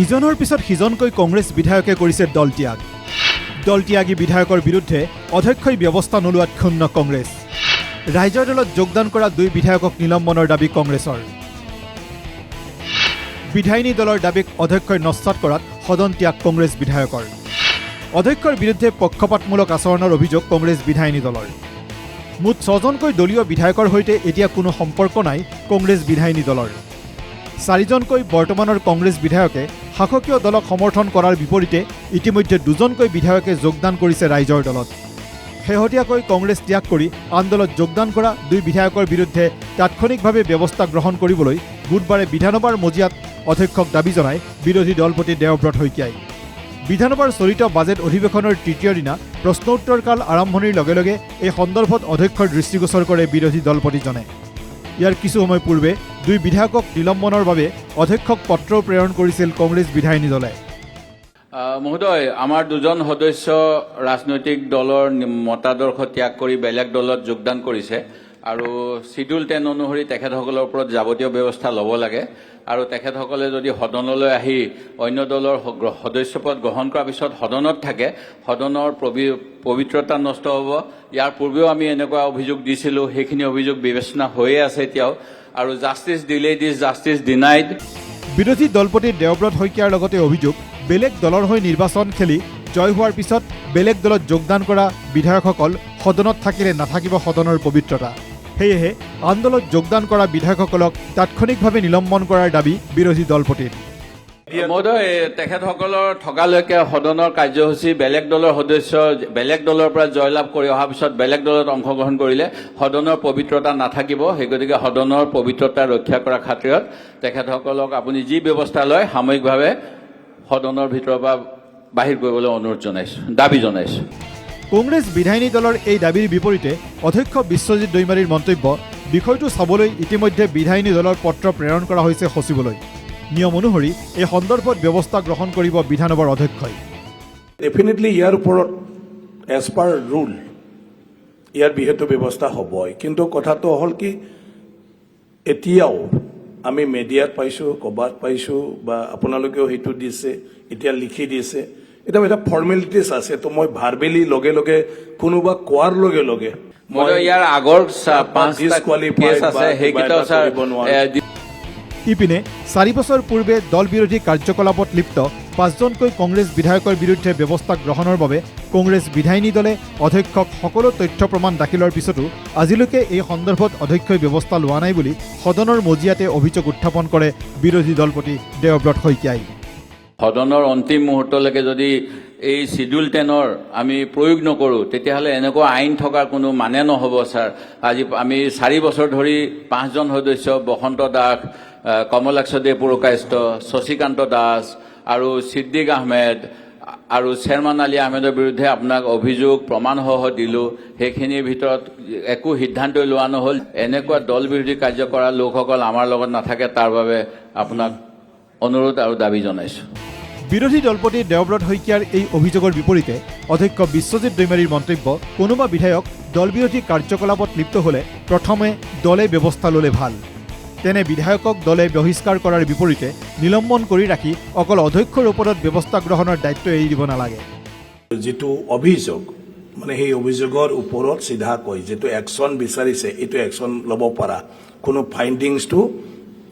ইজনৰ পিছত সিজনকৈ কংগ্ৰেছ বিধায়কে কৰিছে দলত্যাগ। দলত্যাগী বিধায়কৰ বিৰুদ্ধে অধ্যক্ষই ব্যৱস্থা নোলোৱাত ক্ষুণ্ণ কংগ্ৰেছ। ৰাইজৰ দলত যোগদান কৰা 2 বিধায়কক নিলম্বনৰ দাবী কংগ্ৰেছৰ। বিধায়িনী দলৰ দাবীক অধ্যক্ষই নস্যাৎ কৰাত সদন ত্যাগ কংগ্ৰেছ বিধায়কৰ। অধ্যক্ষৰ বিৰুদ্ধে পক্ষপাতমূলক আচৰণৰ অভিযোগ কংগ্ৰেছ বিধায়িনী দলৰ। মুঠ 6জনকৈ দলীয় বিধায়কৰ সৈতে এতিয়া কোনো সম্পৰ্ক নাই কংগ্ৰেছ বিধায়িনী দলৰ। 4জনকৈ বৰ্তমানৰ কংগ্ৰেছ বিধায়কে শাসকীয় দলক সমৰ্থন কৰাৰ বিপৰীতে ইতিমধ্যে 2জনকৈ বিধায়কে যোগদান কৰিছে ৰাইজৰ দলত। শেহতীয়াকৈ কংগ্ৰেছ ত্যাগ কৰি আন দলত যোগদান কৰা 2 বিধায়কৰ বিৰুদ্ধে তাৎক্ষণিকভাৱে ব্যৱস্থা গ্ৰহণ কৰিবলৈ বুধবাৰে বিধানসভাৰ মজিয়াত অধ্যক্ষক দাবী জনায় বিৰোধী দলপতি দেৱব্ৰত শইকীয়াই। বিধানসভাৰ চলিত বাজেট অধিৱেশনৰ তৃতীয় দিনা প্ৰশ্নোত্তৰকাল আৰম্ভণিৰ লগে লগে এই সন্দৰ্ভত অধ্যক্ষৰ দৃষ্টিগোচৰ কৰে বিৰোধী দলপতিজনে। ইয়াৰ কিছু সময় পূৰ্বে 2 বিধায়কক নিলম্বনৰ বাবে অধ্যক্ষক পত্ৰ প্ৰেৰণ কৰিছিল কংগ্ৰেছ বিধায়িনী দলে। মহোদয়, আমাৰ 2জন সদস্য ৰাজনৈতিক দলৰ মতাদৰ্শ ত্যাগ কৰি বেলেগ দলত যোগদান কৰিছে আৰু শিডিউল 10 অনুসৰি তেখেতসকলৰ ওপৰত যাৱতীয় ব্যৱস্থা ল'ব লাগে আৰু তেখেতসকলে যদি সদনলৈ আহি অন্য দলৰ সদস্যপদ গ্ৰহণ কৰাৰ পিছত সদনত থাকে, সদনৰ পবিত্ৰতা নষ্ট হ'ব। ইয়াৰ পূৰ্বেও আমি এনেকুৱা অভিযোগ দিছিলোঁ, সেইখিনি অভিযোগ বিবেচনা হৈয়ে আছে এতিয়াও। আৰু justice delayed is justice denied. বিৰোধী দলপতি দেৱব্ৰত শইকীয়াৰ লগতে অভিযোগ, বেলেগ দলৰ হৈ নিৰ্বাচন খেলি জয় হোৱাৰ পিছত বেলেগ দলত যোগদান কৰা বিধায়কসকল সদনত থাকিলে নাথাকিব সদনৰ পবিত্ৰতা। সেয়েহে আন দলত যোগদান কৰা বিধায়কসকলক তাৎক্ষণিকভাৱে নিলম্বন কৰাৰ দাবী বিৰোধী দলপতিৰ। মহোদয়, তেখেতসকলৰ থকালৈকে সদনৰ কাৰ্যসূচী বেলেগ দলৰ সদস্য বেলেগ দলৰ পৰা জয়লাভ কৰি অহাৰ পিছত বেলেগ দলত অংশগ্ৰহণ কৰিলে সদনৰ পবিত্ৰতা নাথাকিব। সেই গতিকে সদনৰ পবিত্ৰতা ৰক্ষা কৰাৰ খাতিৰত তেখেতসকলক আপুনি যি ব্যৱস্থা লয় সাময়িকভাৱে সদনৰ ভিতৰৰ পৰা বাহিৰ কৰিবলৈ অনুৰোধ জনাইছোঁ, দাবী জনাইছোঁ। কংগ্ৰেছ বিধায়িনী দলৰ এই দাবীৰ বিপৰীতে অধ্যক্ষ বিশ্বজিৎ দৈমাৰীৰ মন্তব্য, বিষয়টো চাবলৈ ইতিমধ্যে বিধায়িনী দলৰ পত্ৰ প্ৰেৰণ কৰা হৈছে সচিবলৈ। নিয়ম অনুসৰি এই সন্দৰ্ভত ব্যৱস্থা গ্ৰহণ কৰিব বিধানসভাৰ অধ্যক্ষই। ডেফিনেটলি ইয়াৰ ওপৰত এজ পাৰ ৰুল ইয়াৰ বিহেতু ব্যৱস্থা হ'বই, কিন্তু কথাটো হ'ল কি এতিয়াও আমি মিডিয়াত পাইছোঁ, ক'ৰবাত পাইছোঁ বা আপোনালোকেও সেইটো দিছে, এতিয়া লিখি দিছে, এটা ফৰ্মেলিটিছ আছে। তো মই ভাৰ্বেলি লগে লগে কোনোবা কোৱাৰ লগে লগে ইয়াৰ আগৰ 5টা কেছ আছে, সেইকেইটা ইপিনে 4 বছৰ পূৰ্বে দল বিৰোধী কাৰ্যকলাপত লিপ্ত 5জনকৈ কংগ্ৰেছ বিধায়কৰ বিৰুদ্ধে ব্যৱস্থা গ্ৰহণৰ বাবে কংগ্ৰেছ বিধায়িনী দলে অধ্যক্ষক সকলো তথ্য প্ৰমাণ দাখিলৰ পিছতো আজিলৈকে এই সন্দৰ্ভত অধ্যক্ষই ব্যৱস্থা লোৱা নাই বুলি সদনৰ মজিয়াতে অভিযোগ উত্থাপন কৰে বিৰোধী দলপতি দেৱব্ৰত শইকীয়াই। সদনৰ অন্তিম মুহূৰ্তলৈকে যদি এই শিডিউল 10ৰ আমি প্ৰয়োগ নকৰোঁ, তেতিয়াহ'লে এনেকুৱা আইন থকাৰ কোনো মানে নহ'ব ছাৰ। আজি আমি 4 বছৰ ধৰি 5জন সদস্য বসন্ত দাস, কমলাক্ষদেৱ পুৰকায়স্থ, শশীকান্ত দাস আৰু ছিদ্দিক আহমেদ আৰু শ্বেৰমান আলী আহমেদৰ বিৰুদ্ধে আপোনাক অভিযোগ প্ৰমাণসহ দিলোঁ। সেইখিনিৰ ভিতৰত একো সিদ্ধান্তই লোৱা নহ'ল। এনেকুৱা দল বিৰোধী কাৰ্য কৰা লোকসকল আমাৰ লগত নাথাকে, তাৰ বাবে আপোনাক অনুৰোধ আৰু দাবী জনাইছোঁ। বিৰোধী দলপতি দেৱব্ৰত শইকীয়াৰ এই অভিযোগৰ বিপৰীতে অধ্যক্ষ বিশ্বজিৎ দৈমাৰীৰ মন্তব্য, কোনোবা বিধায়ক দল বিৰোধী কাৰ্যকলাপত লিপ্ত হ'লে প্ৰথমে দলে ব্যৱস্থা ল'লে ভাল। তেনে বিধায়কক দলে বহিষ্কাৰ কৰাৰ বিপৰীতে নিলম্বন কৰি ৰাখি অকল অধ্যক্ষৰ ওপৰত ব্যৱস্থা গ্ৰহণৰ দায়িত্ব এৰি দিব নালাগে। যিটো অভিযোগ মানে সেই অভিযোগৰ ওপৰত চিধাকৈ যিটো একশ্যন বিচাৰিছে, এইটো একশ্যন ল'ব পৰা কোনো ফাইণ্ডিংছটো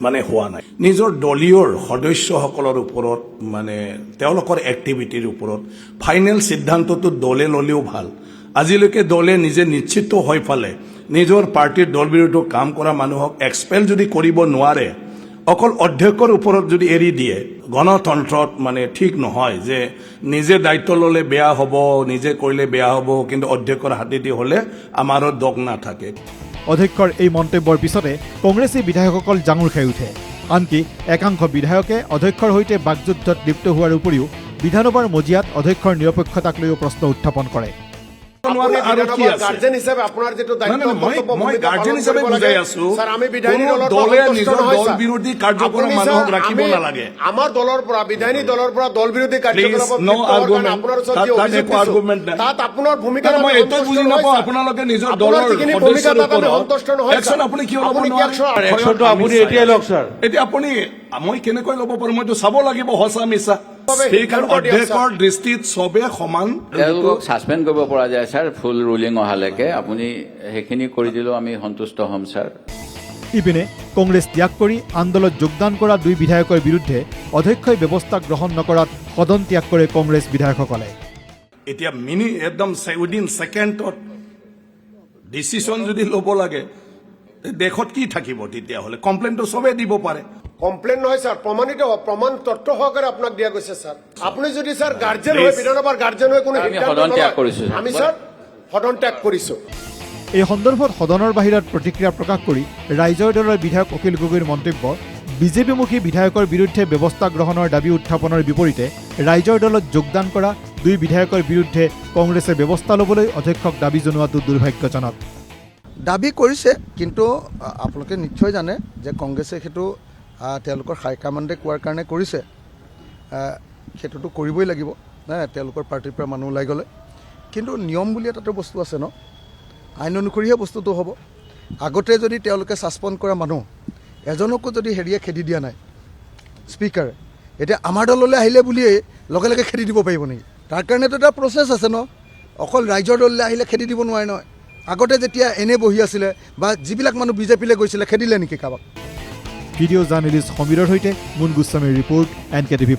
মানে হোৱা নাই। নিজৰ দলীয় সদস্যসকলৰ ওপৰত মানে তেওঁলোকৰ এক্টিভিটিৰ ওপৰত ফাইনেল সিদ্ধান্তটো দলে ল'লেও ভাল। আজিলৈকে দলে নিজে নিশ্চিত হৈ পালে নিজৰ পাৰ্টিৰ দল বিৰোধী কাম কৰা মানুহক এক্সপেল যদি কৰিব নোৱাৰে, অকল অধ্যক্ষৰ ওপৰত যদি এৰি দিয়ে, গণতন্ত্ৰত মানে ঠিক নহয় যে নিজে দায়িত্ব ল'লে বেয়া হ'ব, নিজে কৰিলে বেয়া হ'ব, কিন্তু অধ্যক্ষৰ হাতেদি হ'লে আমাৰো দগ নাথাকে। অধ্যক্ষৰ এই মন্তব্যৰ পিছতে কংগ্ৰেছী বিধায়কসকল জাঙুৰ খাই উঠে। আনকি একাংশ বিধায়কে অধ্যক্ষৰ সৈতে বাকযুদ্ধত লিপ্ত হোৱাৰ উপৰিও বিধানসভাৰ মজিয়াত অধ্যক্ষৰ নিৰপেক্ষতাক লৈও প্ৰশ্ন উত্থাপন কৰে। নোৱাৰে আৰু কি আছে? গাৰ্জেন হিচাপে আপোনাৰ যেটো দায়িত্ব নাই, মই কৰ্তব্য মই ভূমিকা গাৰ্জেন পালন হিচাপে কৰিব লাগে। বুজাই আছো স্যাৰ আমি বিধায়িনী কোনো দলৰ দলে সন্তুষ্ট নিজৰ নহয়, দল স্যাৰ। বিৰোধী কাৰ্যকলাপ আপুনি, মানুহক স্যাৰ, ৰাখিব আমি নালাগে। আমাৰ দলৰ পৰা বিধায়িনী দলৰ পৰা দল বিৰোধী কাৰ্যকলাপত no লিপ্ত হোৱাৰ কাৰণে argument. আপোনাৰ ওচৰত তাত- যি তাত অভিযোগ একো argument দিছো, নাই। তাত আপোনাৰ ভূমিকা নাই, মই আমি এইটোৱে সন্তুষ্ট বুজি নহয়, নাপাওঁ স্যাৰ। আপোনালোকে নিজৰ আপোনাৰ দলৰ যিখিনি সদস্যৰ ভূমিকা তাত আমি ওপৰত সন্তুষ্ট নহয়, একশ্যন স্যাৰ। আপুনি কিয় ল'ব আপুনি কি নোৱাৰে? একশ্যন- একশ্যনটো আপুনি এতিয়াই লওক ছাৰ। এতিয়া আপুনি মই কেনেকৈ ল'ব পাৰো? মইতো চাব লাগিব সঁচা মিছা। বাবে স্পীকাৰ সিদ্ধান্ত দিয়ক, অধ্যক্ষৰ দৃষ্টিত চবে সমান। তেওঁলোকক ছাছপেণ্ড কৰিব পৰা যায় ছাৰ, ফুল ৰুলিং অহালৈকে। আপুনি সেইখিনি কৰি দিলেও আমি সন্তুষ্ট হ'ম ছাৰ। ইপিনে কংগ্ৰেছ ত্যাগ কৰি আন্দোলনত যোগদান কৰা 2 বিধায়কৰ বিৰুদ্ধে অধ্যক্ষই ব্যৱস্থা গ্ৰহণ নকৰাত সদন ত্যাগ কৰে কংগ্ৰেছ বিধায়কসকলে। এতিয়া একদম উইদিন ছেকেণ্ডত ডিচিশ্যন যদি ল'ব লাগে, দেশত কি থাকিব তেতিয়াহ'লে? কমপ্লেইনটো চবে দিব পাৰে। কমপ্লেইন নহয় স্যার, প্রমাণিত প্রমাণ তথ্য সহকারে আপনাকে দিয়া গৈছে স্যার। আপনি যদি স্যার গার্জেন হয়, বিধানসভার গার্জেন হয় কোনো আমি সিদ্ধান্ত সদন ত্যাগ নলয়, কৰিছো, স্যাৰ। আমি স্যাৰ সদন ত্যাগ কৰিছো। এই সন্দৰ্ভত সদনৰ বাহিৰত প্ৰতিক্ৰিয়া প্ৰকাশ কৰি ৰাইজৰ দলৰ বিধায়ক অখিল গগৈৰ মন্তব্য, বিজেপিমুখী বিধায়কৰ বিৰুদ্ধে ব্যৱস্থা গ্ৰহণৰ দাবী উত্থাপনৰ বিপৰীতে ৰাইজৰ দলত যোগদান কৰা 2 বিধায়কৰ বিৰুদ্ধে কংগ্ৰেছে ব্যৱস্থা ল'বলৈ অধ্যক্ষক দাবী জনোৱাটো দুৰ্ভাগ্যজনক। দাবী কৰিছে, কিন্তু আপোনালোকে নিশ্চয় জানে যে কংগ্ৰেছে সেইটো তেওঁলোকৰ হাইকমাণ্ডে কোৱাৰ কাৰণে কৰিছে। সেইটোতো কৰিবই লাগিব, তেওঁলোকৰ পাৰ্টিৰ পৰা মানুহ ওলাই গ'লে। কিন্তু নিয়ম বুলি এটা বস্তু আছে ন, আইন অনুসৰিহে বস্তুটো হ'ব। আগতে যদি তেওঁলোকে ছাছপেণ্ড কৰা মানুহ এজনকো যদি হেৰিয়ে খেদি দিয়া নাই স্পীকাৰে, এতিয়া আমাৰ দললৈ আহিলে বুলিয়েই লগে লগে খেদি দিব পাৰিব নেকি? তাৰ কাৰণেতো এটা প্ৰচেছ আছে ন। অকল ৰাইজৰ দললৈ আহিলে খেদি দিব নোৱাৰে নহয়। আগতে যেতিয়া এনে বহি আছিলে বা যিবিলাক মানুহ বিজেপিলৈ গৈছিলে, খেদিলে নেকি কাৰোবাক? ভিডিঅ' জাৰ্নেলিষ্ট সমীৰৰ সৈতে মুন গোস্বামীৰ ৰিপৰ্ট, NKTV+।